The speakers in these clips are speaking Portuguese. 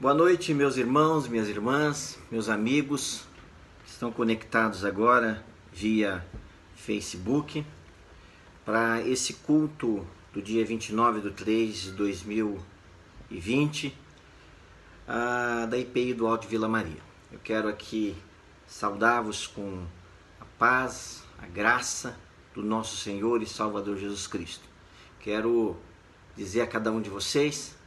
Boa noite, meus irmãos, minhas irmãs, meus amigos que estão conectados agora via Facebook para esse culto do dia 29/3/2020 da IPI do Alto Vila Maria. Eu quero aqui saudar-vos com a paz, a graça do nosso Senhor e Salvador Jesus Cristo. Quero dizer a cada um de vocês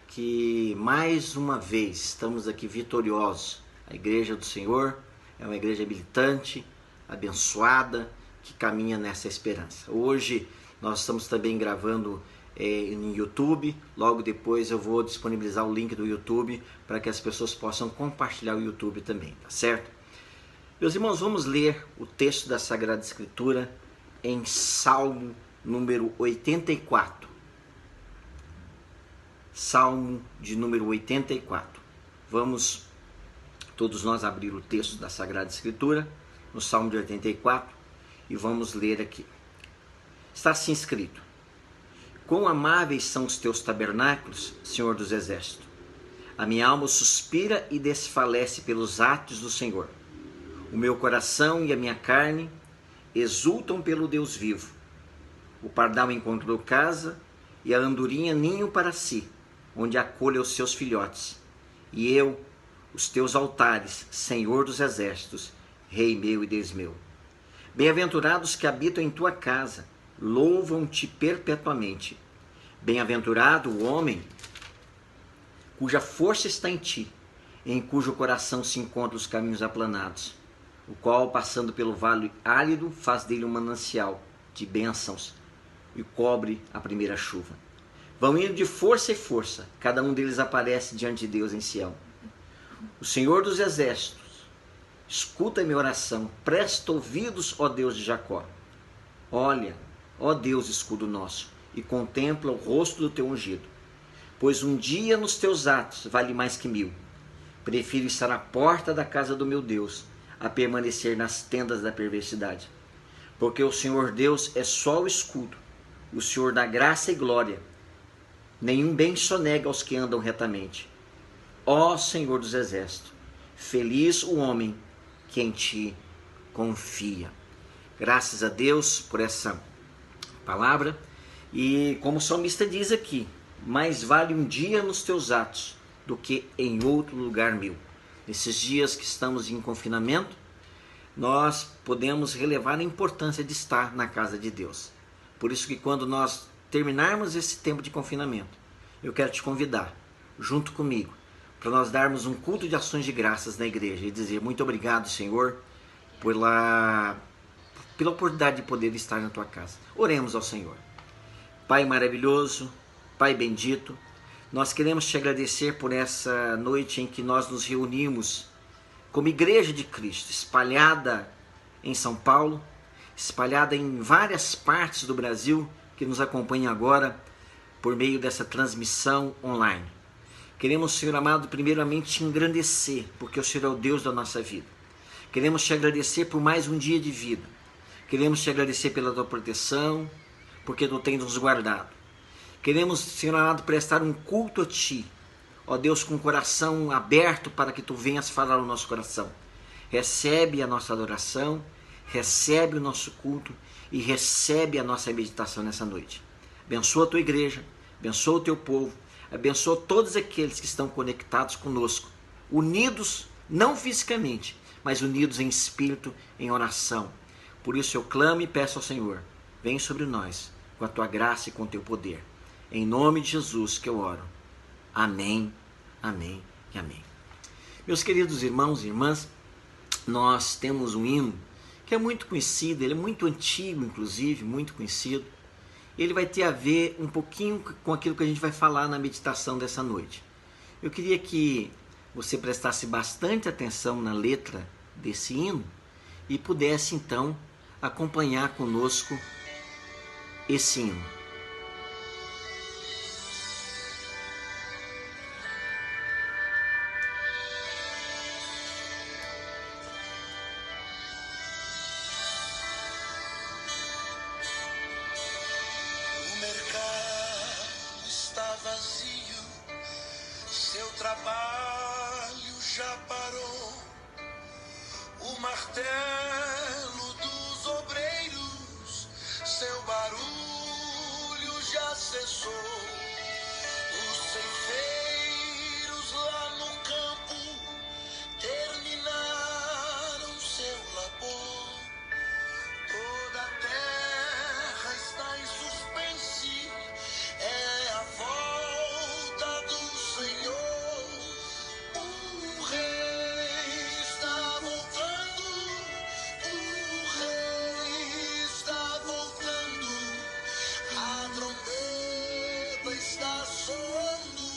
que mais uma vez estamos aqui vitoriosos. A igreja do Senhor é uma igreja militante, abençoada, que caminha nessa esperança. Hoje nós estamos também gravando em YouTube. Logo depois eu vou disponibilizar o link do YouTube para que as pessoas possam compartilhar o YouTube também, tá certo? Meus irmãos, vamos ler o texto da Sagrada Escritura em Salmo número 84. Salmo de número 84. Vamos todos nós abrir o texto da Sagrada Escritura, no Salmo de 84, e vamos ler aqui. Está assim escrito: Quão amáveis são os teus tabernáculos, Senhor dos Exércitos! A minha alma suspira e desfalece pelos atos do Senhor. O meu coração e a minha carne exultam pelo Deus vivo. O pardal encontrou casa e a andorinha ninho para si, onde acolha os seus filhotes. E eu, os teus altares, Senhor dos Exércitos, Rei meu e Deus meu. Bem-aventurados que habitam em tua casa, louvam-te perpetuamente. Bem-aventurado o homem cuja força está em ti, em cujo coração se encontram os caminhos aplanados, o qual, passando pelo vale árido, faz dele um manancial de bênçãos e cobre a primeira chuva. Vão indo de força em força, cada um deles aparece diante de Deus em Sião. O Senhor dos Exércitos, escuta a minha oração, presta ouvidos, ó Deus de Jacó. Olha, ó Deus, escudo nosso, e contempla o rosto do teu ungido. Pois um dia nos teus atos vale mais que 1000. Prefiro estar à porta da casa do meu Deus, a permanecer nas tendas da perversidade. Porque o Senhor Deus é só o escudo, o Senhor dá graça e glória. Nenhum bem sonega aos que andam retamente. Ó Senhor dos Exércitos, feliz o homem que em ti confia. Graças a Deus por essa palavra. E como o salmista diz aqui, mais vale um dia nos teus atos do que em outro lugar 1000. Nesses dias que estamos em confinamento, nós podemos relevar a importância de estar na casa de Deus. Por isso que quando nós terminarmos esse tempo de confinamento, eu quero te convidar, junto comigo, para nós darmos um culto de ações de graças na igreja e dizer muito obrigado, Senhor, pela oportunidade de poder estar na tua casa. Oremos ao Senhor. Pai maravilhoso, Pai bendito, nós queremos te agradecer por essa noite em que nós nos reunimos como Igreja de Cristo, espalhada em São Paulo, espalhada em várias partes do Brasil, que nos acompanha agora por meio dessa transmissão online. Queremos, Senhor amado, primeiramente te engrandecer, porque o Senhor é o Deus da nossa vida. Queremos te agradecer por mais um dia de vida. Queremos te agradecer pela tua proteção, porque tu tens nos guardado. Queremos, Senhor amado, prestar um culto a ti, ó Deus, com o coração aberto para que tu venhas falar no nosso coração. Recebe a nossa adoração, recebe o nosso culto e recebe a nossa meditação nessa noite. Abençoa a tua igreja, abençoa o teu povo, abençoa todos aqueles que estão conectados conosco, unidos não fisicamente, mas unidos em espírito, em oração. Por isso eu clamo e peço ao Senhor, vem sobre nós com a tua graça e com o teu poder. Em nome de Jesus que eu oro. Amém, amém e amém. Meus queridos irmãos e irmãs, nós temos um hino que é muito conhecido, ele é muito antigo, inclusive, muito conhecido. Ele vai ter a ver um pouquinho com aquilo que a gente vai falar na meditação dessa noite. Eu queria que você prestasse bastante atenção na letra desse hino e pudesse, então, acompanhar conosco esse hino. Vazio, seu trabalho já parou, o martelo dos obreiros, seu barulho já cessou. Os ceifeiros lá no campo terminaram seu labor. Toda a terra está em suspense, é a volta do Senhor. O rei está voltando, o rei está voltando, a trombeta está soando,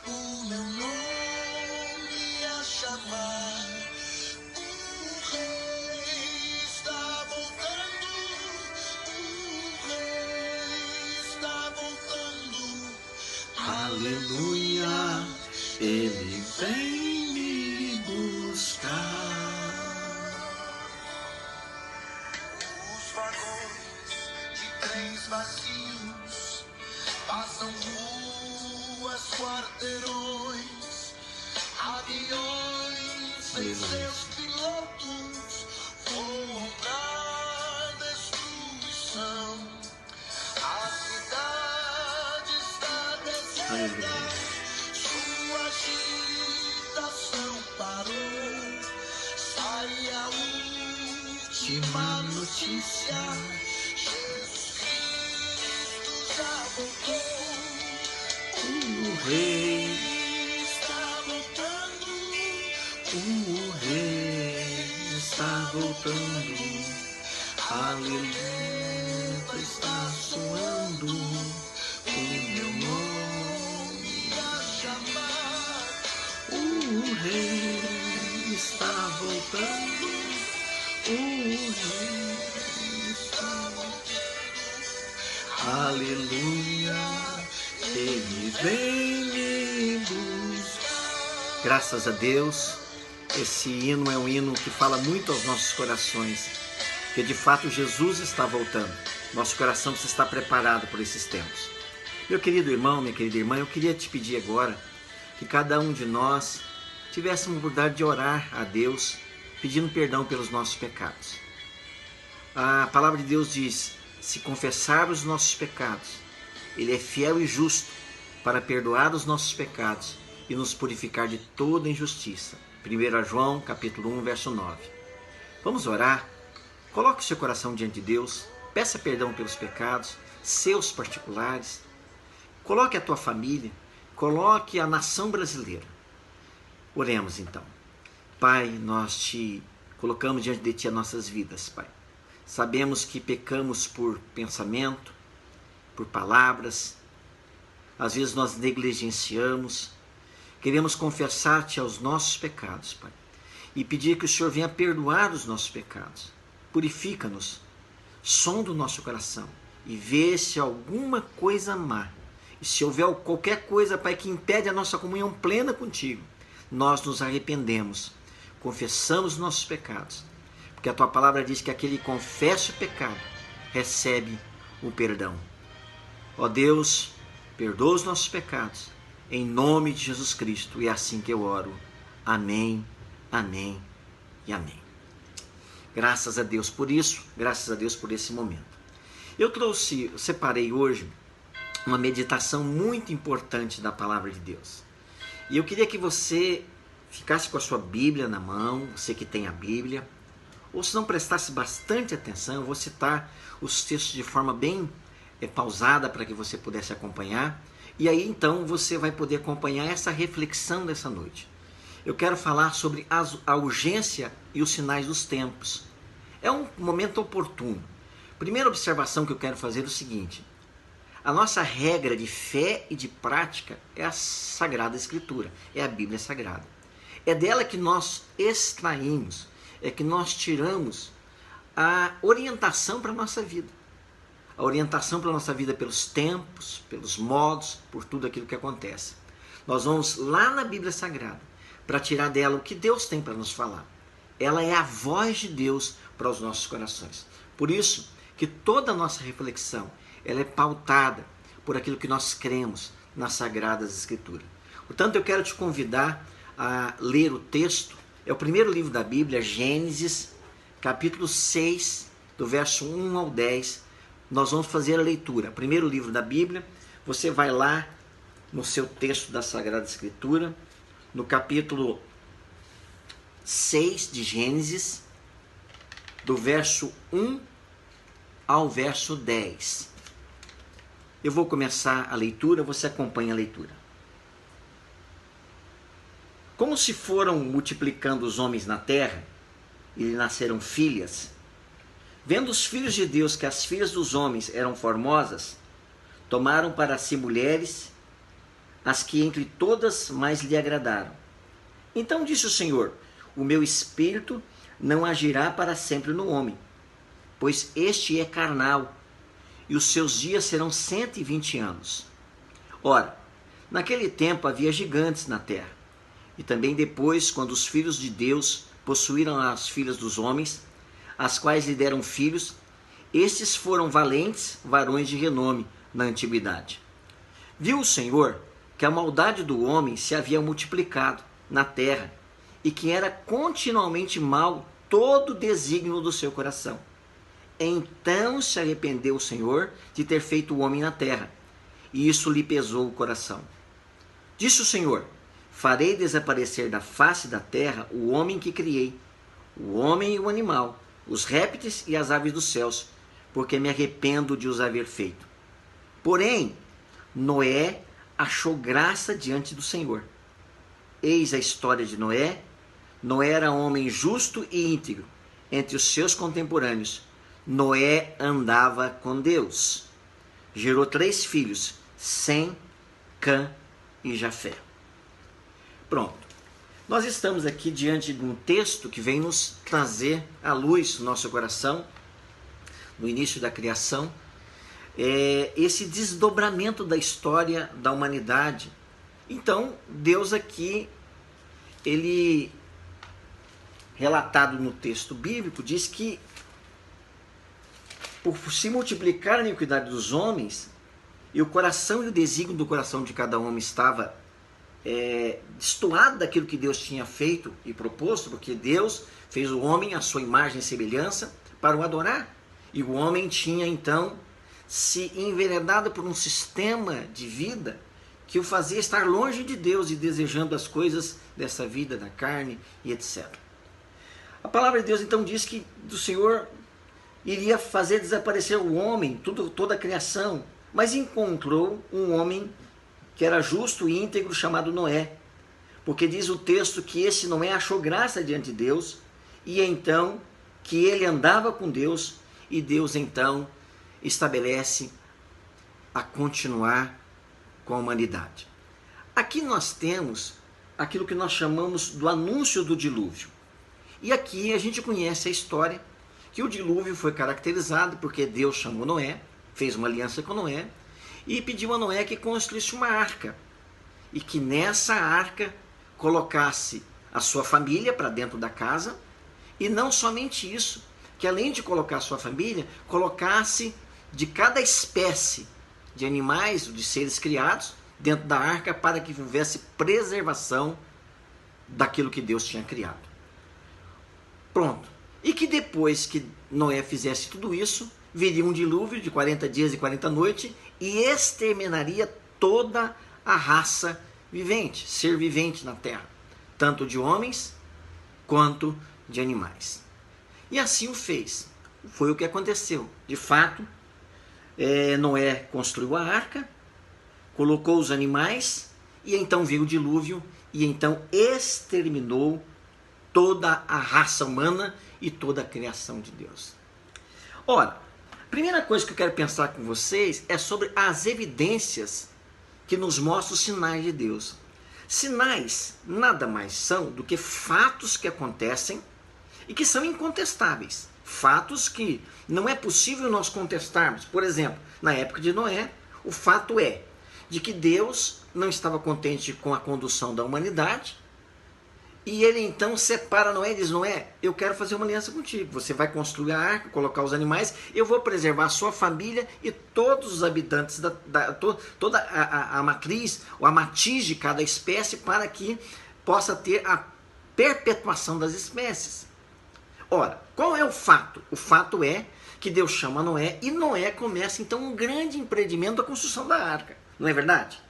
o meu nome a chamar. O rei está voltando, o rei está voltando. Aleluia, Ele vem me buscar. Os vagões de trens vazios passam ruas, quarteirões, aviões sem seus pilotos voam pra destruição. A cidade está deserta, sua agitação parou. Sai a última notícia, Jesus Cristo já voltou. O rei, Está voltando, o rei está voltando. Aleluia, está soando o meu nome a chamar. O rei está voltando. O rei está voltando. Aleluia, Ele vem me buscar. Graças a Deus, esse hino é um hino que fala muito aos nossos corações, que de fato Jesus está voltando. Nosso coração precisa estar preparado por esses tempos. Meu querido irmão, minha querida irmã, eu queria te pedir agora que cada um de nós tivesse a oportunidade de orar a Deus, pedindo perdão pelos nossos pecados. A palavra de Deus diz: se confessarmos os nossos pecados, Ele é fiel e justo para perdoar os nossos pecados e nos purificar de toda injustiça. 1 João capítulo 1, verso 9. Vamos orar? Coloque o seu coração diante de Deus, peça perdão pelos pecados, seus particulares. Coloque a tua família, coloque a nação brasileira. Oremos então. Pai, nós te colocamos diante de ti as nossas vidas, Pai. Sabemos que pecamos por pensamento, por palavras, às vezes nós negligenciamos. Queremos confessar-te aos nossos pecados, Pai, e pedir que o Senhor venha perdoar os nossos pecados. Purifica-nos, sonda o nosso coração e vê se há alguma coisa má. E se houver qualquer coisa, Pai, que impede a nossa comunhão plena contigo, nós nos arrependemos, confessamos nossos pecados, porque a tua palavra diz que aquele que confessa o pecado recebe o perdão. Ó Deus, perdoa os nossos pecados, em nome de Jesus Cristo, e é assim que eu oro. Amém, amém e amém. Graças a Deus por isso, graças a Deus por esse momento. Eu separei hoje uma meditação muito importante da palavra de Deus. E eu queria que você ficasse com a sua Bíblia na mão, você que tem a Bíblia, ou se não prestasse bastante atenção, eu vou citar os textos de forma bem pausada para que você pudesse acompanhar. E aí então você vai poder acompanhar essa reflexão dessa noite. Eu quero falar sobre a urgência e os sinais dos tempos. É um momento oportuno. Primeira observação que eu quero fazer é o seguinte: a nossa regra de fé e de prática é a Sagrada Escritura, é a Bíblia Sagrada. É dela que nós extraímos, é que nós tiramos a orientação para a nossa vida. A orientação para a nossa vida pelos tempos, pelos modos, por tudo aquilo que acontece. Nós vamos lá na Bíblia Sagrada para tirar dela o que Deus tem para nos falar. Ela é a voz de Deus para os nossos corações. Por isso que toda a nossa reflexão ela é pautada por aquilo que nós cremos nas Sagradas Escrituras. Portanto, eu quero te convidar a ler o texto. É o primeiro livro da Bíblia, Gênesis, capítulo 6, do verso 1 ao 10. Nós vamos fazer a leitura. Primeiro livro da Bíblia, você vai lá no seu texto da Sagrada Escritura, no capítulo 6 de Gênesis, do verso 1 ao verso 10. Eu vou começar a leitura, você acompanha a leitura. Como se foram multiplicando os homens na terra, e lhe nasceram filhas, vendo os filhos de Deus que as filhas dos homens eram formosas, tomaram para si mulheres, as que entre todas mais lhe agradaram. Então disse o Senhor: o meu espírito não agirá para sempre no homem, pois este é carnal, e os seus dias serão 120 anos. Ora, naquele tempo havia gigantes na terra, e também depois, quando os filhos de Deus possuíram as filhas dos homens, as quais lhe deram filhos, estes foram valentes varões de renome na antiguidade. Viu o Senhor que a maldade do homem se havia multiplicado na terra, e que era continuamente mau todo o desígnio do seu coração. Então se arrependeu o Senhor de ter feito o homem na terra, e isso lhe pesou o coração. Disse o Senhor: farei desaparecer da face da terra o homem que criei, o homem e o animal, os répteis e as aves dos céus, porque me arrependo de os haver feito. Porém, Noé achou graça diante do Senhor. Eis a história de Noé. Noé era homem justo e íntegro entre os seus contemporâneos. Noé andava com Deus. Gerou 3 filhos, Sem, Cã e Jafé. Pronto. Nós estamos aqui diante de um texto que vem nos trazer à luz no nosso coração, no início da criação, esse desdobramento da história da humanidade. Então, Deus aqui, ele, relatado no texto bíblico, diz que por se multiplicar a iniquidade dos homens, e o coração e o desígnio do coração de cada homem estava destoado daquilo que Deus tinha feito e proposto, porque Deus fez o homem à sua imagem e semelhança para o adorar. E o homem tinha então se enveredado por um sistema de vida que o fazia estar longe de Deus e desejando as coisas dessa vida, da carne e etc. A palavra de Deus então diz que do Senhor iria fazer desaparecer o homem, toda a criação, mas encontrou um homem que era justo e íntegro, chamado Noé, porque diz o texto que esse Noé achou graça diante de Deus, e então que ele andava com Deus, e Deus então estabelece a continuar com a humanidade. Aqui nós temos aquilo que nós chamamos do anúncio do dilúvio. E aqui a gente conhece a história que o dilúvio foi caracterizado porque Deus chamou Noé, fez uma aliança com Noé, e pediu a Noé que construísse uma arca, e que nessa arca colocasse a sua família para dentro da casa, e não somente isso, que além de colocar a sua família, colocasse de cada espécie de animais, de seres criados, dentro da arca, para que houvesse preservação daquilo que Deus tinha criado. Pronto. E que depois que Noé fizesse tudo isso, viria um dilúvio de 40 dias e 40 noites e exterminaria toda a raça vivente, ser vivente na terra, tanto de homens quanto de animais. E assim o fez. Foi o que aconteceu. De fato, Noé construiu a arca, colocou os animais, e então veio o dilúvio, e então exterminou toda a raça humana e toda a criação de Deus. Ora, a primeira coisa que eu quero pensar com vocês é sobre as evidências que nos mostram os sinais de Deus. Sinais nada mais são do que fatos que acontecem e que são incontestáveis. Fatos que não é possível nós contestarmos. Por exemplo, na época de Noé, o fato é de que Deus não estava contente com a condução da humanidade E ele então separa Noé e diz: Noé, eu quero fazer uma aliança contigo. Você vai construir a arca, colocar os animais, eu vou preservar a sua família e todos os habitantes, toda a matriz, ou a matiz de cada espécie, para que possa ter a perpetuação das espécies. Ora, qual é o fato? O fato é que Deus chama Noé e Noé começa então um grande empreendimento da construção da arca. Não é verdade?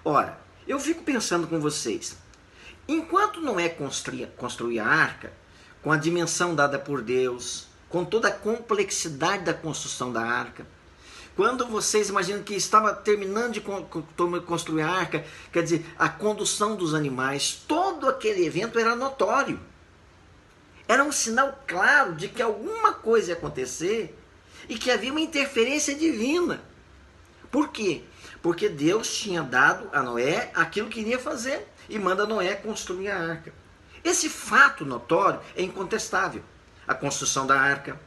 Ora, eu fico pensando com vocês. Enquanto Noé construía a arca, com a dimensão dada por Deus, com toda a complexidade da construção da arca, quando vocês imaginam que estava terminando de construir a arca, quer dizer, a condução dos animais, todo aquele evento era notório. Era um sinal claro de que alguma coisa ia acontecer e que havia uma interferência divina. Por quê? Porque Deus tinha dado a Noé aquilo que iria fazer e manda Noé construir a arca. Esse fato notório é incontestável. A construção da arca,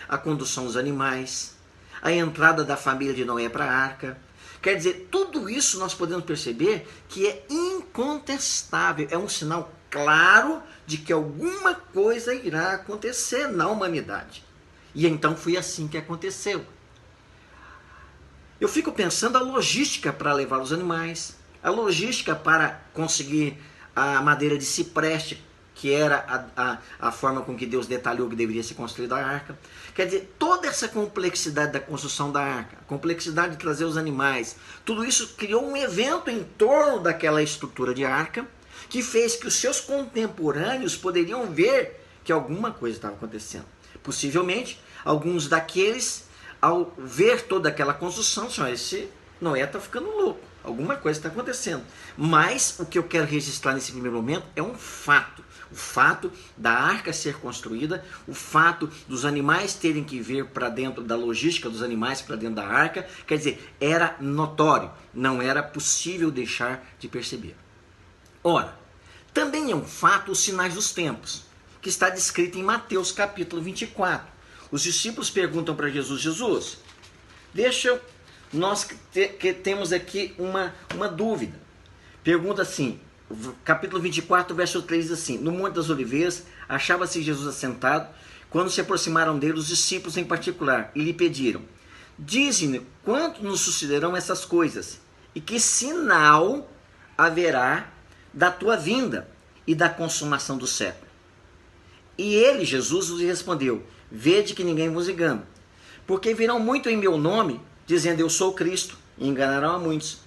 a condução dos animais, a entrada da família de Noé para a arca. Quer dizer, tudo isso nós podemos perceber que é incontestável, é um sinal claro de que alguma coisa irá acontecer na humanidade. E então foi assim que aconteceu. Eu fico pensando a logística para levar os animais, a logística para conseguir a madeira de cipreste, que era a forma com que Deus detalhou que deveria ser construída a arca. Quer dizer, toda essa complexidade da construção da arca, a complexidade de trazer os animais, tudo isso criou um evento em torno daquela estrutura de arca, que fez que os seus contemporâneos poderiam ver que alguma coisa estava acontecendo. Possivelmente, alguns daqueles, ao ver toda aquela construção, disseram: esse Noé está ficando louco, alguma coisa está acontecendo. Mas o que eu quero registrar nesse primeiro momento é um fato. O fato da arca ser construída, o fato dos animais terem que vir para dentro da logística dos animais para dentro da arca, quer dizer, era notório, não era possível deixar de perceber. Ora, também é um fato os sinais dos tempos, que está descrito em Mateus capítulo 24. Os discípulos perguntam para Jesus: Jesus, nós que temos aqui uma dúvida. Pergunta assim, capítulo 24, verso 3 diz assim: No Monte das Oliveiras achava-se Jesus assentado, quando se aproximaram dele os discípulos em particular, e lhe pediram: Dize-nos quando nos sucederão essas coisas, e que sinal haverá da tua vinda e da consumação do século. E ele, Jesus, lhe respondeu: Vede que ninguém vos engane, porque virão muito em meu nome, dizendo eu sou Cristo, e enganarão a muitos.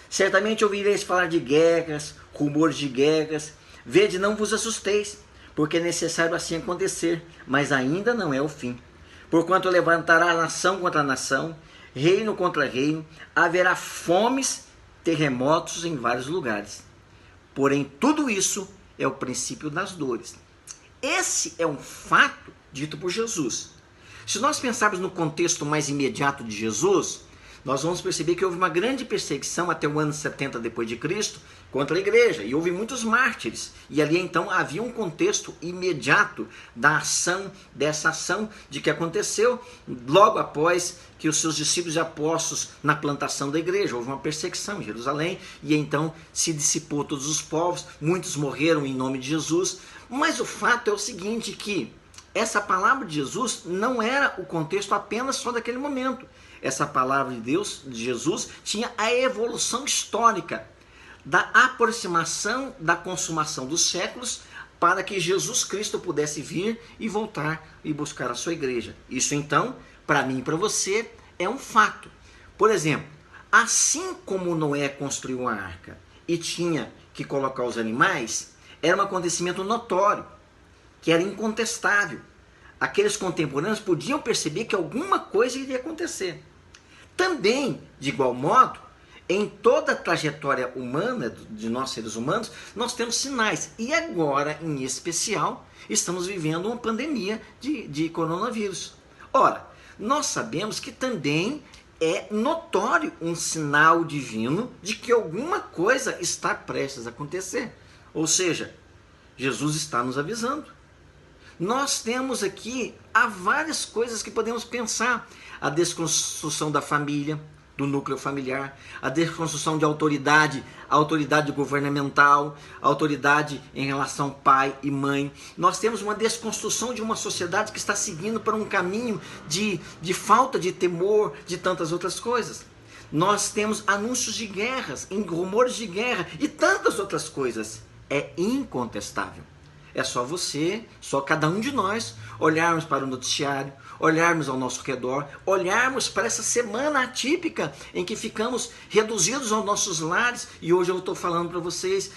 Certamente ouvireis falar de guerras, rumores de guerras. Vede, não vos assusteis, porque é necessário assim acontecer, mas ainda não é o fim. Porquanto levantará nação contra nação, reino contra reino, haverá fomes, terremotos em vários lugares. Porém, tudo isso é o princípio das dores. Esse é um fato dito por Jesus. Se nós pensarmos no contexto mais imediato de Jesus, nós vamos perceber que houve uma grande perseguição até o ano 70 depois de Cristo contra a igreja, e houve muitos mártires, e ali então havia um contexto imediato dessa ação de que aconteceu logo após que os seus discípulos e apóstolos na plantação da igreja. Houve uma perseguição em Jerusalém, e então se dissipou todos os povos, muitos morreram em nome de Jesus. Mas o fato é o seguinte, que essa palavra de Jesus não era o contexto apenas só daquele momento. Essa palavra de Deus, de Jesus, tinha a evolução histórica da aproximação da consumação dos séculos para que Jesus Cristo pudesse vir e voltar e buscar a sua igreja. Isso então, para mim e para você, é um fato. Por exemplo, assim como Noé construiu a arca e tinha que colocar os animais, era um acontecimento notório, que era incontestável. Aqueles contemporâneos podiam perceber que alguma coisa iria acontecer. Também, de igual modo, em toda a trajetória humana, de nós seres humanos, nós temos sinais. E agora, em especial, estamos vivendo uma pandemia de coronavírus. Ora, nós sabemos que também é notório um sinal divino de que alguma coisa está prestes a acontecer. Ou seja, Jesus está nos avisando. Nós temos aqui há várias coisas que podemos pensar. A desconstrução da família, do núcleo familiar, a desconstrução de autoridade, a autoridade governamental, a autoridade em relação ao pai e mãe. Nós temos uma desconstrução de uma sociedade que está seguindo para um caminho de falta de temor, de tantas outras coisas. Nós temos anúncios de guerras, rumores de guerra e tantas outras coisas. É incontestável. É só você, só cada um de nós, olharmos para o noticiário, olharmos ao nosso redor, olharmos para essa semana atípica em que ficamos reduzidos aos nossos lares. E hoje eu estou falando para vocês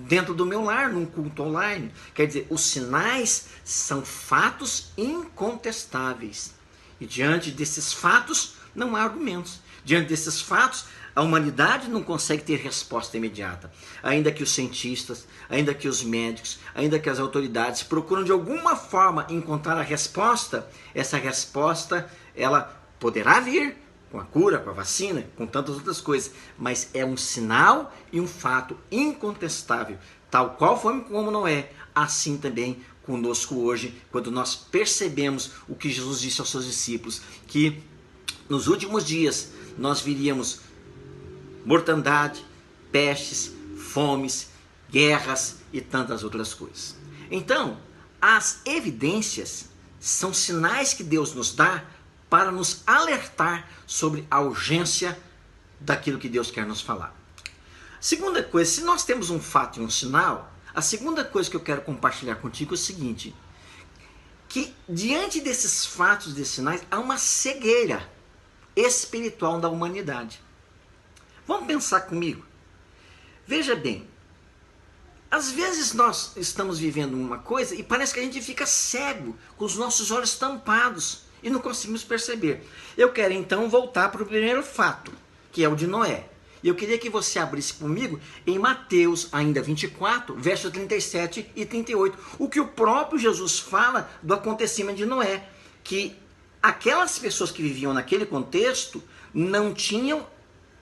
dentro do meu lar, num culto online. Quer dizer, os sinais são fatos incontestáveis. E diante desses fatos, não há argumentos. Diante desses fatos, a humanidade não consegue ter resposta imediata. Ainda que os cientistas, ainda que os médicos, ainda que as autoridades procuram de alguma forma encontrar a resposta, essa resposta ela poderá vir com a cura, com a vacina, com tantas outras coisas, mas é um sinal e um fato incontestável. Tal qual foi como Noé, assim também conosco hoje, quando nós percebemos o que Jesus disse aos seus discípulos, que nos últimos dias nós viríamos mortandade, pestes, fomes, guerras e tantas outras coisas. Então, as evidências são sinais que Deus nos dá para nos alertar sobre a urgência daquilo que Deus quer nos falar. Segunda coisa, se nós temos um fato e um sinal, a segunda coisa que eu quero compartilhar contigo é o seguinte, que diante desses fatos, desses sinais, há uma cegueira espiritual da humanidade. Vamos pensar comigo. Veja bem, às vezes nós estamos vivendo uma coisa e parece que a gente fica cego, com os nossos olhos tampados e não conseguimos perceber. Eu quero então voltar para o primeiro fato, que é o de Noé. E eu queria que você abrisse comigo em Mateus, ainda 24, versos 37 e 38, o que o próprio Jesus fala do acontecimento de Noé, que aquelas pessoas que viviam naquele contexto não tinham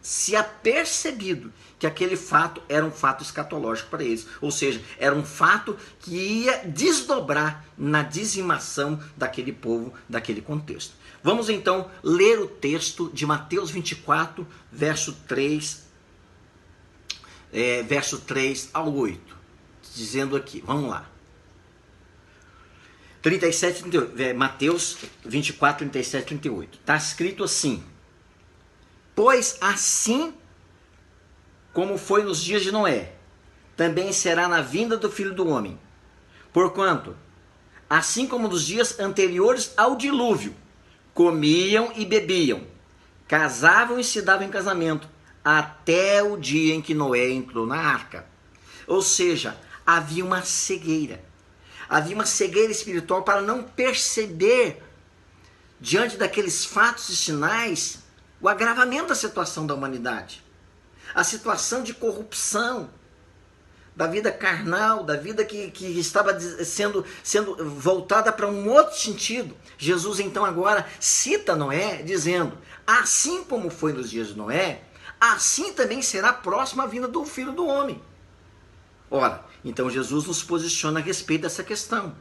se apercebido que aquele fato era um fato escatológico para eles. Ou seja, era um fato que ia desdobrar na dizimação daquele povo, daquele contexto. Vamos então ler o texto de Mateus 24, verso 3 ao 8. Dizendo aqui, vamos lá. 37, 38, Mateus 24, 37, 38. Está escrito assim: pois assim como foi nos dias de Noé, também será na vinda do Filho do Homem. Porquanto, assim como nos dias anteriores ao dilúvio, comiam e bebiam, casavam e se davam em casamento, até o dia em que Noé entrou na arca. Ou seja, havia uma cegueira. Havia uma cegueira espiritual para não perceber, diante daqueles fatos e sinais, o agravamento da situação da humanidade, a situação de corrupção, da vida carnal, da vida que estava sendo voltada para um outro sentido. Jesus então agora cita Noé dizendo, assim como foi nos dias de Noé, assim também será próxima a vinda do Filho do Homem. Ora, então Jesus nos posiciona a respeito dessa questão.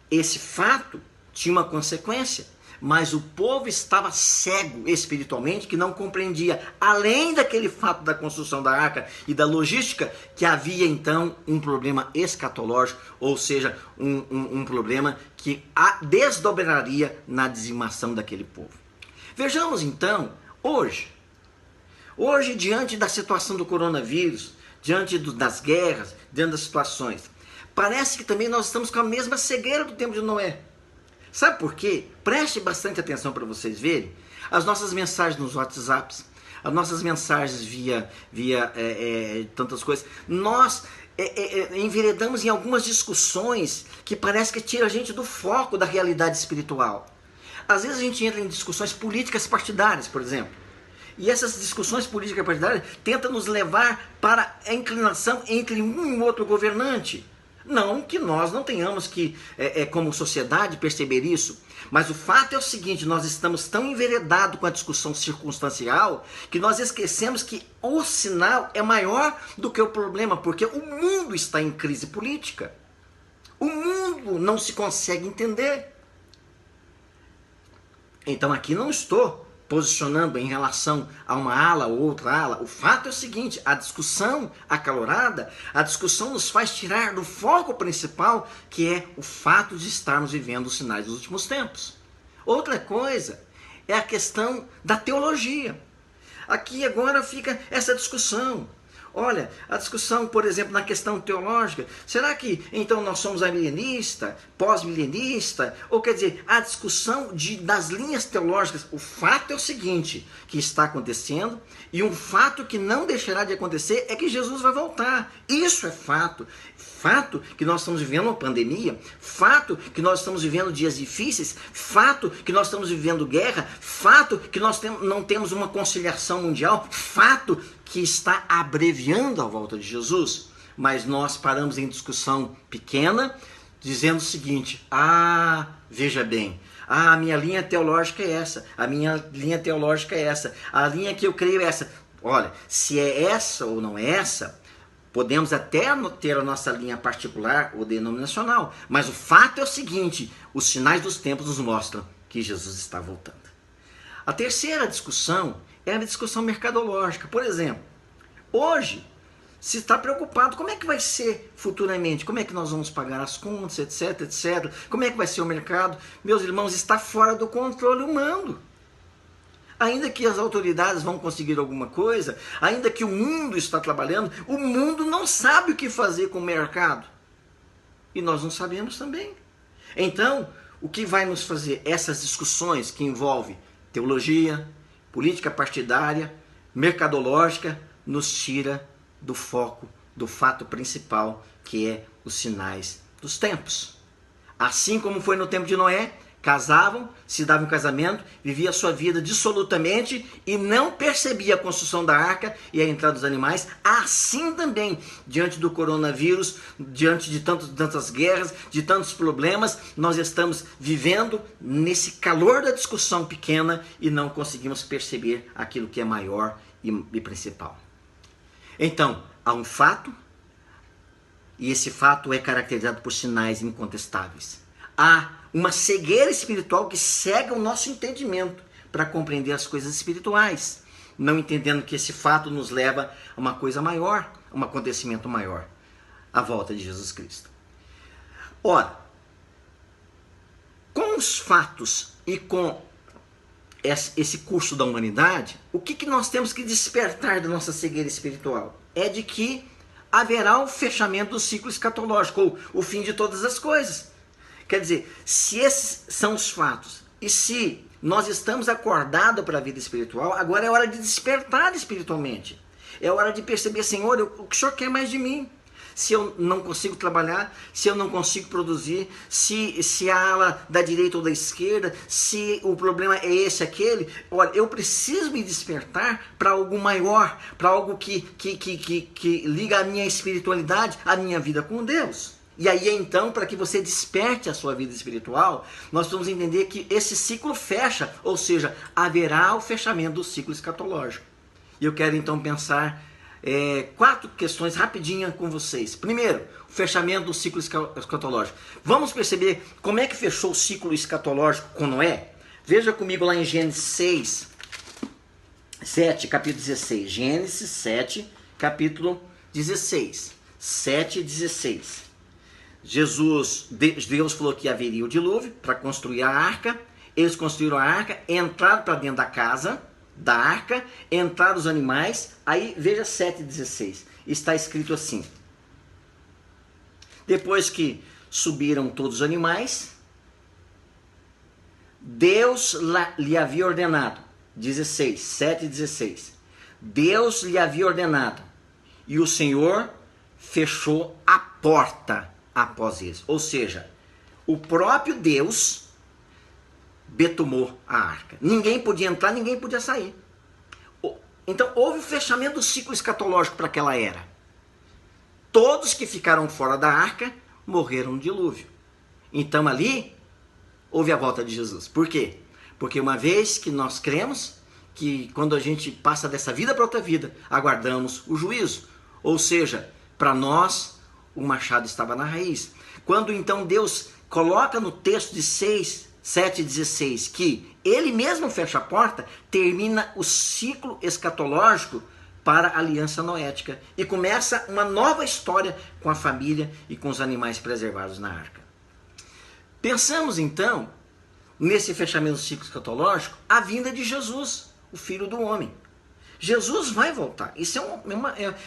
Esse fato tinha uma consequência, mas o povo estava cego espiritualmente, que não compreendia, além daquele fato da construção da arca e da logística, que havia então um problema escatológico, ou seja, um problema que a desdobraria na dizimação daquele povo. Vejamos então, hoje, diante da situação do coronavírus, diante das guerras, diante das situações, parece que também nós estamos com a mesma cegueira do tempo de Noé. Sabe por quê? Preste bastante atenção para vocês verem as nossas mensagens nos WhatsApps, as nossas mensagens via tantas coisas. Nós enveredamos em algumas discussões que parece que tira a gente do foco da realidade espiritual. Às vezes a gente entra em discussões políticas partidárias, por exemplo. E essas discussões políticas partidárias tentam nos levar para a inclinação entre um e outro governante. Não que nós não tenhamos que, como sociedade, perceber isso, mas o fato é o seguinte, nós estamos tão enveredados com a discussão circunstancial que nós esquecemos que o sinal é maior do que o problema, porque o mundo está em crise política. O mundo não se consegue entender. Então aqui não estou posicionando em relação a uma ala ou outra ala. O fato é o seguinte: a discussão acalorada, a discussão nos faz tirar do foco principal, que é o fato de estarmos vivendo os sinais dos últimos tempos. Outra coisa é a questão da teologia. Aqui agora fica essa discussão. Olha, a discussão, por exemplo, na questão teológica, será que então nós somos milenista, pós-milenista? Ou quer dizer, a discussão das linhas teológicas. O fato é o seguinte, que está acontecendo, e um fato que não deixará de acontecer é que Jesus vai voltar. Isso é fato. Fato que nós estamos vivendo uma pandemia, fato que nós estamos vivendo dias difíceis, fato que nós estamos vivendo guerra, fato que nós não temos uma conciliação mundial, fato que está abreviando a volta de Jesus. Mas nós paramos em discussão pequena, dizendo o seguinte: veja bem, a minha linha teológica é essa, a minha linha teológica é essa, a linha que eu creio é essa. Olha, se é essa ou não é essa, podemos até ter a nossa linha particular ou denominacional, mas o fato é o seguinte: os sinais dos tempos nos mostram que Jesus está voltando. A terceira discussão é a discussão mercadológica. Por exemplo, hoje se está preocupado como é que vai ser futuramente, como é que nós vamos pagar as contas, etc, etc, como é que vai ser o mercado. Meus irmãos, está fora do controle humano. Ainda que as autoridades vão conseguir alguma coisa, ainda que o mundo está trabalhando, o mundo não sabe o que fazer com o mercado. E nós não sabemos também. Então, o que vai nos fazer essas discussões que envolvem teologia, política partidária, mercadológica, nos tira do foco, do fato principal, que é os sinais dos tempos. Assim como foi no tempo de Noé, casavam, se davam em casamento, vivia a sua vida dissolutamente e não percebia a construção da arca e a entrada dos animais. Assim também, diante do coronavírus, diante de tantas guerras, de tantos problemas, nós estamos vivendo nesse calor da discussão pequena e não conseguimos perceber aquilo que é maior e principal. Então, há um fato, e esse fato é caracterizado por sinais incontestáveis. Há uma cegueira espiritual que cega o nosso entendimento para compreender as coisas espirituais, não entendendo que esse fato nos leva a uma coisa maior, a um acontecimento maior, a volta de Jesus Cristo. Ora, com os fatos e com esse curso da humanidade, o que nós temos que despertar da nossa cegueira espiritual? É de que haverá o fechamento do ciclo escatológico, ou o fim de todas as coisas. Quer dizer, se esses são os fatos, e se nós estamos acordados para a vida espiritual, agora é hora de despertar espiritualmente. É hora de perceber: Senhor, o que o Senhor quer mais de mim? Se eu não consigo trabalhar, se eu não consigo produzir, se a ala da direita ou da esquerda, se o problema é esse, aquele, olha, eu preciso me despertar para algo maior, para algo que liga a minha espiritualidade, a minha vida com Deus. E aí então, para que você desperte a sua vida espiritual, nós vamos entender que esse ciclo fecha, ou seja, haverá o fechamento do ciclo escatológico. E eu quero então pensar 4 questões rapidinho com vocês. Primeiro, o fechamento do ciclo escatológico. Vamos perceber como é que fechou o ciclo escatológico com Noé? Veja comigo lá em Gênesis 7, capítulo 16. Gênesis 7, capítulo 16. 7 e 16. Deus falou que haveria o dilúvio para construir a arca. Eles construíram a arca, entraram para dentro da casa da arca, entraram os animais. Aí veja 7,16, está escrito assim: depois que subiram todos os animais, Deus lhe havia ordenado, 7,16, Deus lhe havia ordenado, e o Senhor fechou a porta após isso. Ou seja, o próprio Deus betumou a arca. Ninguém podia entrar, ninguém podia sair. Então houve o fechamento do ciclo escatológico para aquela era. Todos que ficaram fora da arca morreram no dilúvio. Então ali houve a volta de Jesus. Por quê? Porque uma vez que nós cremos que quando a gente passa dessa vida para outra vida, aguardamos o juízo. Ou seja, para nós o machado estava na raiz. Quando então Deus coloca no texto de 6 7,16, que ele mesmo fecha a porta, termina o ciclo escatológico para a aliança noética e começa uma nova história com a família e com os animais preservados na arca. Pensamos então, nesse fechamento do ciclo escatológico, a vinda de Jesus, o Filho do Homem. Jesus vai voltar. Isso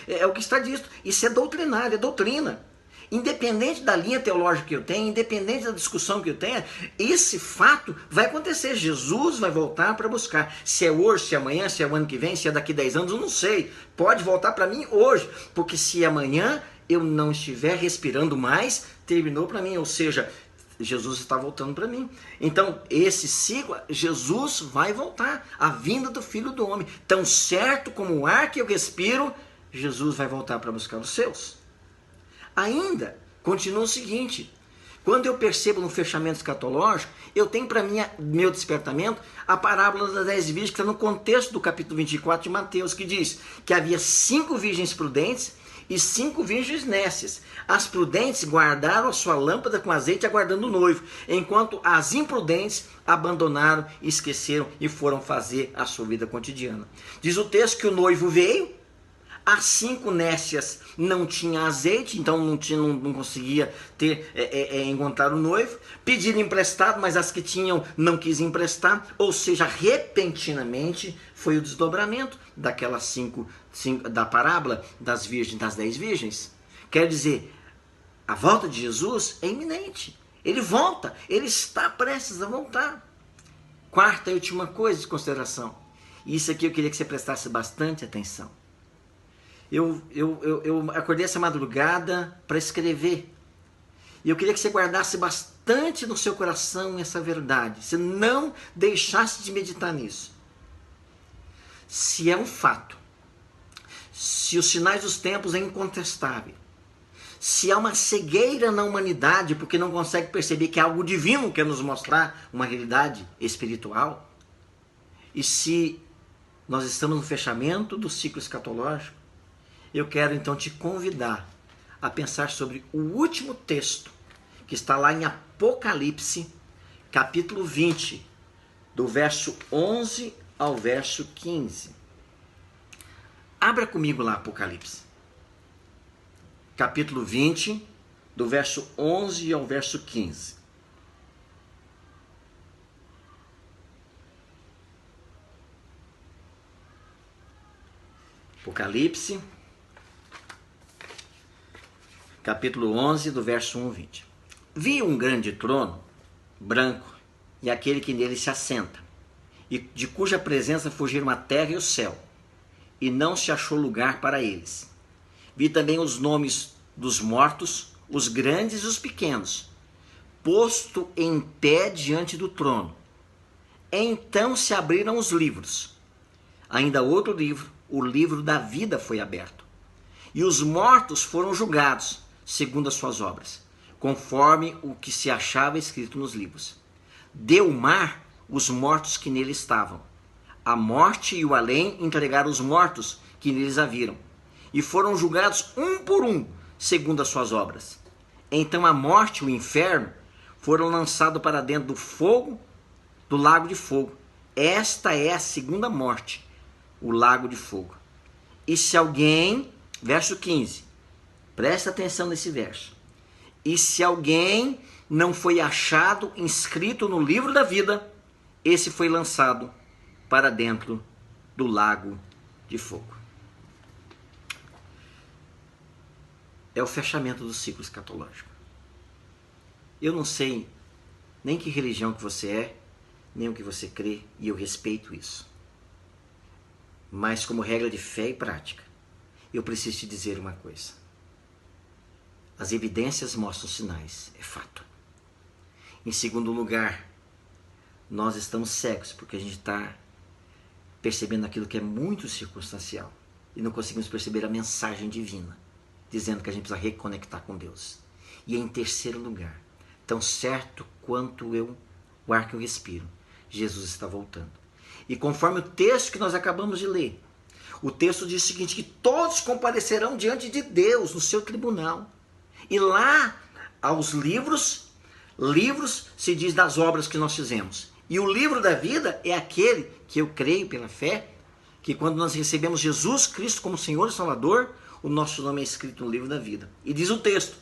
é o que está dito. Isso é doutrinário, é doutrina. Independente da linha teológica que eu tenha, independente da discussão que eu tenha, esse fato vai acontecer. Jesus vai voltar para buscar. Se é hoje, se é amanhã, se é o ano que vem, se é daqui 10 anos, eu não sei. Pode voltar para mim hoje, porque se amanhã eu não estiver respirando mais, terminou para mim. Ou seja, Jesus está voltando para mim. Então, esse ciclo, Jesus vai voltar. A vinda do Filho do Homem. Tão certo como o ar que eu respiro, Jesus vai voltar para buscar os seus. Ainda, continua o seguinte. Quando eu percebo no fechamento escatológico, eu tenho para meu despertamento a parábola das 10 virgens, que está no contexto do capítulo 24 de Mateus, que diz que havia 5 virgens prudentes e 5 virgens nécias. As prudentes guardaram a sua lâmpada com azeite aguardando o noivo, enquanto as imprudentes abandonaram, esqueceram e foram fazer a sua vida cotidiana. Diz o texto que o noivo veio, as 5 nécias não tinham azeite, então não conseguia encontrar o noivo. Pediram emprestado, mas as que tinham não quis emprestar. Ou seja, repentinamente foi o desdobramento daquelas da parábola das 10 virgens. Quer dizer, a volta de Jesus é iminente. Ele volta, ele está prestes a voltar. Quarta e última coisa de consideração. Isso aqui eu queria que você prestasse bastante atenção. Eu acordei essa madrugada para escrever. E eu queria que você guardasse bastante no seu coração essa verdade. Você não deixasse de meditar nisso. Se é um fato, se os sinais dos tempos é incontestável, se há uma cegueira na humanidade porque não consegue perceber que é algo divino que quer nos mostrar uma realidade espiritual, e se nós estamos no fechamento do ciclo escatológico, eu quero então te convidar a pensar sobre o último texto que está lá em Apocalipse, capítulo 20, do verso 11 ao verso 15. Abra comigo lá Apocalipse, capítulo 20, do verso 11 ao verso 15. Apocalipse, capítulo 11, do verso 1 ao 20. Vi um grande trono, branco, e aquele que nele se assenta, e de cuja presença fugiram a terra e o céu, e não se achou lugar para eles. Vi também os nomes dos mortos, os grandes e os pequenos, posto em pé diante do trono. Então se abriram os livros. Ainda outro livro, o livro da vida, foi aberto. E os mortos foram julgados, segundo as suas obras, conforme o que se achava escrito nos livros. Deu o mar os mortos que nele estavam. A morte e o além entregaram os mortos que neles haviam, e foram julgados um por um, segundo as suas obras. Então a morte e o inferno foram lançados para dentro do fogo, do lago de fogo. Esta é a segunda morte, o lago de fogo. E se alguém, verso 15, presta atenção nesse verso. E se alguém não foi achado inscrito no livro da vida, esse foi lançado para dentro do lago de fogo. É o fechamento do ciclo escatológico. Eu não sei nem que religião que você é, nem o que você crê, e eu respeito isso. Mas como regra de fé e prática, eu preciso te dizer uma coisa. As evidências mostram sinais, é fato. Em segundo lugar, nós estamos cegos porque a gente está percebendo aquilo que é muito circunstancial e não conseguimos perceber a mensagem divina, dizendo que a gente precisa reconectar com Deus. E em terceiro lugar, tão certo quanto o ar que eu respiro, Jesus está voltando. E conforme o texto que nós acabamos de ler, o texto diz o seguinte, que todos comparecerão diante de Deus no seu tribunal. E lá, aos livros, Livros se diz das obras que nós fizemos. E o livro da vida é aquele que eu creio pela fé, que quando nós recebemos Jesus Cristo como Senhor e Salvador, o nosso nome é escrito no livro da vida. E diz o texto,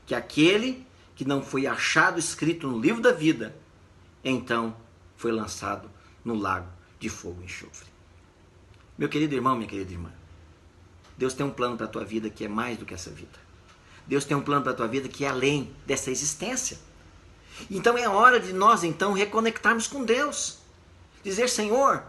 que aquele que não foi achado escrito no livro da vida, então foi lançado no lago de fogo e enxofre. Meu querido irmão, minha querida irmã, Deus tem um plano para a tua vida que é mais do que essa vida. Deus tem um plano para a tua vida que é além dessa existência. Então é hora de nós então reconectarmos com Deus. Dizer, Senhor,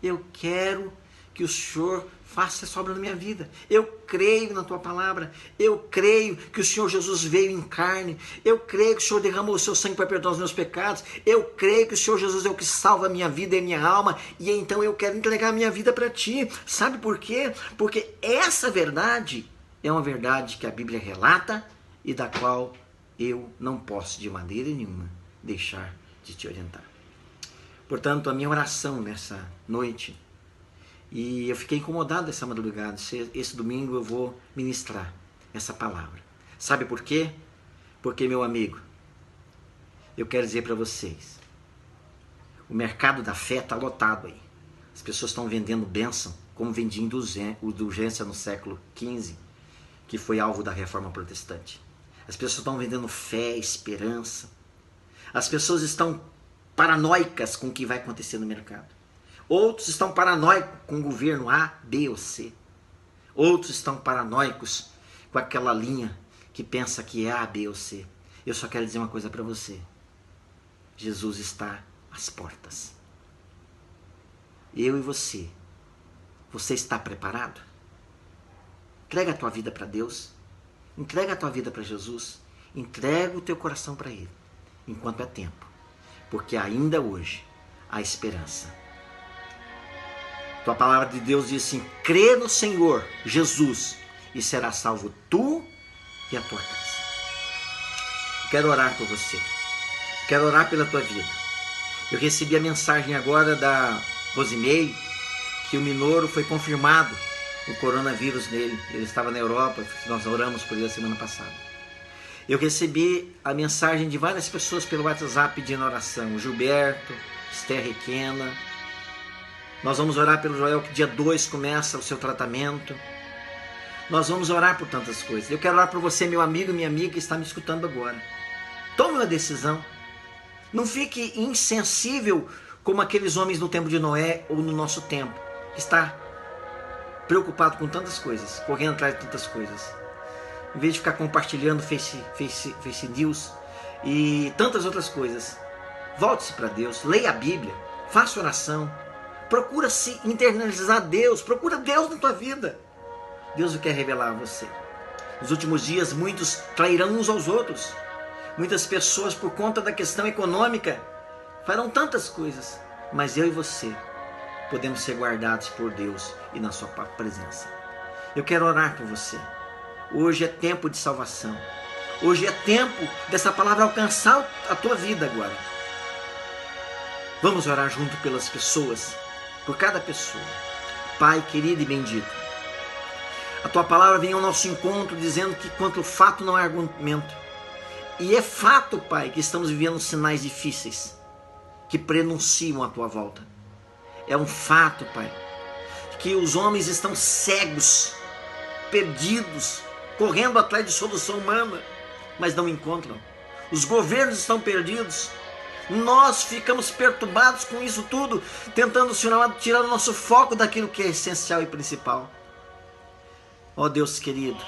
eu quero que o Senhor faça essa obra na minha vida. Eu creio na tua palavra. Eu creio que o Senhor Jesus veio em carne. Eu creio que o Senhor derramou o seu sangue para perdoar os meus pecados. Eu creio que o Senhor Jesus é o que salva a minha vida e a minha alma. E então eu quero entregar a minha vida para ti. Sabe por quê? Porque essa verdade é uma verdade que a Bíblia relata e da qual eu não posso de maneira nenhuma deixar de te orientar. Portanto, a minha oração nessa noite, e eu fiquei incomodado essa madrugada, esse domingo eu vou ministrar essa palavra. Sabe por quê? Porque, meu amigo, eu quero dizer para vocês, o mercado da fé está lotado aí. As pessoas estão vendendo bênção, como vendiam indulgência no século XV, que foi alvo da Reforma Protestante. As pessoas estão vendendo fé, esperança. As pessoas estão paranoicas com o que vai acontecer no mercado. Outros estão paranoicos com o governo A, B ou C. Outros estão paranoicos com aquela linha que pensa que é A, B ou C. Eu só quero dizer uma coisa para você. Jesus está às portas. Eu e você. Você está preparado? Entrega a tua vida para Deus. Entrega a tua vida para Jesus. Entrega o teu coração para Ele. Enquanto é tempo. Porque ainda hoje há esperança. Tua palavra de Deus diz assim: crê no Senhor Jesus e será salvo tu e a tua casa. Quero orar por você. Quero orar pela tua vida. Eu recebi a mensagem agora da Rosimei que o Minoro foi confirmado o coronavírus nele. Ele estava na Europa, nós oramos por ele a semana passada. Eu recebi a mensagem de várias pessoas pelo WhatsApp pedindo oração. O Gilberto, Esther Requena. Nós vamos orar pelo Joel, que dia 2 começa o seu tratamento. Nós vamos orar por tantas coisas. Eu quero orar por você, meu amigo e minha amiga que está me escutando agora. Tome uma decisão. Não fique insensível como aqueles homens no tempo de Noé ou no nosso tempo, que está preocupado com tantas coisas, correndo atrás de tantas coisas. Em vez de ficar compartilhando face news e tantas outras coisas, volte-se para Deus, leia a Bíblia, faça oração, procura se internalizar Deus, procura Deus na tua vida. Deus o quer revelar a você. Nos últimos dias, muitos trairão uns aos outros. Muitas pessoas, por conta da questão econômica, farão tantas coisas, mas eu e você podemos ser guardados por Deus e na sua presença. Eu quero orar por você. Hoje é tempo de salvação. Hoje é tempo dessa palavra alcançar a tua vida agora. Vamos orar junto pelas pessoas, por cada pessoa. Pai querido e bendito, a tua palavra vem ao nosso encontro dizendo que quanto fato não há argumento. E é fato, Pai, que estamos vivendo sinais difíceis que prenunciam a tua volta. É um fato, Pai, que os homens estão cegos, perdidos, correndo atrás de solução humana, mas não encontram. Os governos estão perdidos. Nós ficamos perturbados com isso tudo, tentando tirar o nosso foco daquilo que é essencial e principal. Ó Deus querido,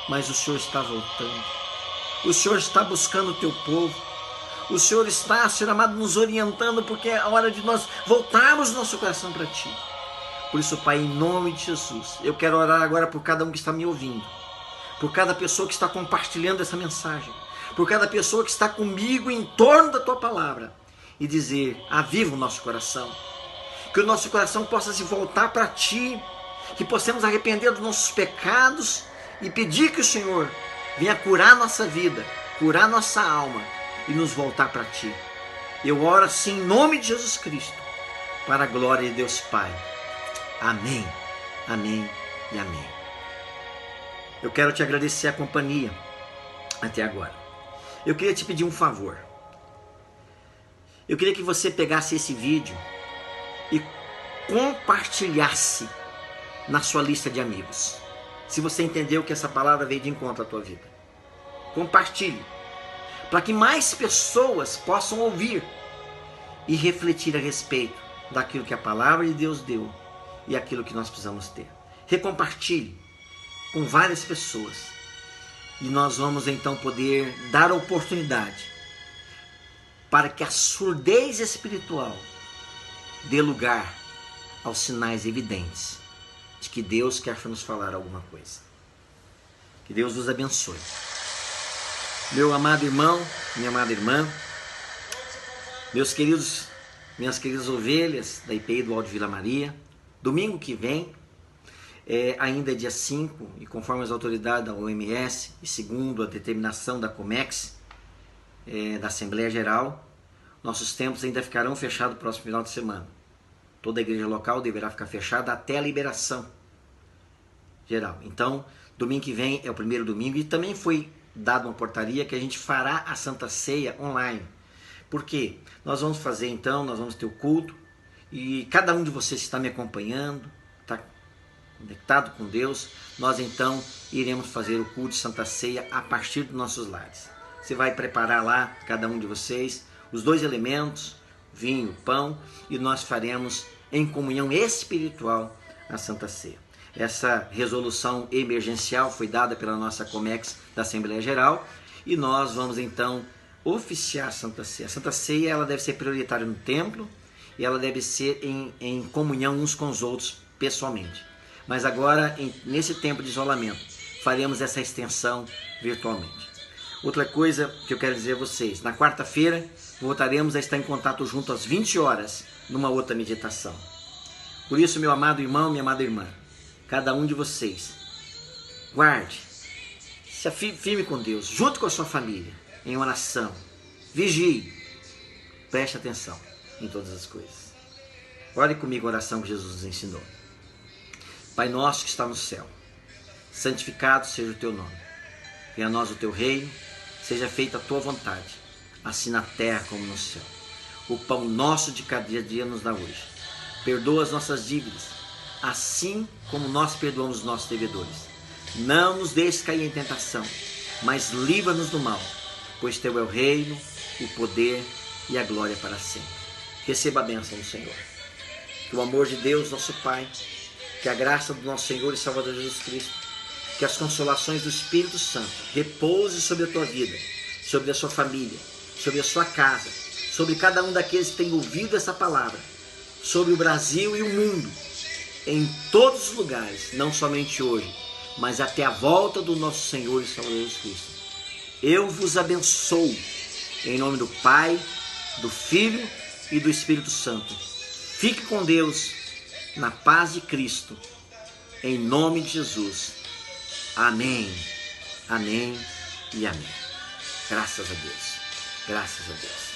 mas o Senhor está voltando. O Senhor está buscando o teu povo. O Senhor está, Senhor amado, nos orientando, porque é a hora de nós voltarmos nosso coração para Ti. Por isso, Pai, em nome de Jesus, eu quero orar agora por cada um que está me ouvindo, por cada pessoa que está compartilhando essa mensagem, por cada pessoa que está comigo em torno da Tua palavra, e dizer: aviva o nosso coração, que o nosso coração possa se voltar para Ti, que possamos arrepender dos nossos pecados e pedir que o Senhor venha curar nossa vida, curar nossa alma e nos voltar para Ti. Eu oro assim em nome de Jesus Cristo, para a glória de Deus Pai. Amém, amém e amém. Eu quero te agradecer a companhia até agora. Eu queria te pedir um favor. Eu queria que você pegasse esse vídeo e compartilhasse na sua lista de amigos. Se você entendeu que essa palavra veio de encontro à tua vida, compartilhe, para que mais pessoas possam ouvir e refletir a respeito daquilo que a palavra de Deus deu e aquilo que nós precisamos ter. Recompartilhe com várias pessoas e nós vamos então poder dar oportunidade para que a surdez espiritual dê lugar aos sinais evidentes de que Deus quer nos falar alguma coisa. Que Deus vos abençoe. Meu amado irmão, minha amada irmã, minhas queridas ovelhas da IPI do Alto Vila Maria, domingo que vem, ainda é dia 5, e conforme as autoridades da OMS, e segundo a determinação da COMEX, da Assembleia Geral, nossos templos ainda ficarão fechados no próximo final de semana. Toda a igreja local deverá ficar fechada até a liberação geral. Então, domingo que vem é o primeiro domingo, e também foi dada uma portaria que a gente fará a Santa Ceia online. Por quê? Nós vamos fazer então, nós vamos ter o culto, e cada um de vocês que está me acompanhando, está conectado com Deus, nós então iremos fazer o culto de Santa Ceia a partir dos nossos lares. Você vai preparar lá, cada um de vocês, os 2 elementos, vinho, pão, e nós faremos em comunhão espiritual a Santa Ceia. Essa resolução emergencial foi dada pela nossa Comex da Assembleia Geral e nós vamos então oficiar a Santa Ceia. A Santa Ceia ela deve ser prioritária no templo e ela deve ser em comunhão uns com os outros pessoalmente. Mas agora, nesse tempo de isolamento, faremos essa extensão virtualmente. Outra coisa que eu quero dizer a vocês, na quarta-feira voltaremos a estar em contato junto às 20 horas numa outra meditação. Por isso, meu amado irmão, minha amada irmã, cada um de vocês, guarde, se firme com Deus, junto com a sua família, em oração, vigie, preste atenção em todas as coisas. Ore comigo a oração que Jesus nos ensinou. Pai nosso que está no céu, santificado seja o teu nome. Venha a nós o teu reino, seja feita a tua vontade, assim na terra como no céu. O pão nosso de cada dia nos dá hoje. Perdoa as nossas dívidas, assim como nós perdoamos os nossos devedores. Não nos deixes cair em tentação, mas livra-nos do mal, pois teu é o reino, o poder e a glória para sempre. Receba a bênção do Senhor. Que o amor de Deus, nosso Pai, que a graça do nosso Senhor e Salvador Jesus Cristo, que as consolações do Espírito Santo repouse sobre a tua vida, sobre a sua família, sobre a sua casa, sobre cada um daqueles que tem ouvido essa palavra, sobre o Brasil e o mundo, em todos os lugares, não somente hoje, mas até a volta do nosso Senhor e Salvador Jesus Cristo. Eu vos abençoo, em nome do Pai, do Filho e do Espírito Santo. Fique com Deus, na paz de Cristo, em nome de Jesus. Amém, amém e amém. Graças a Deus, graças a Deus.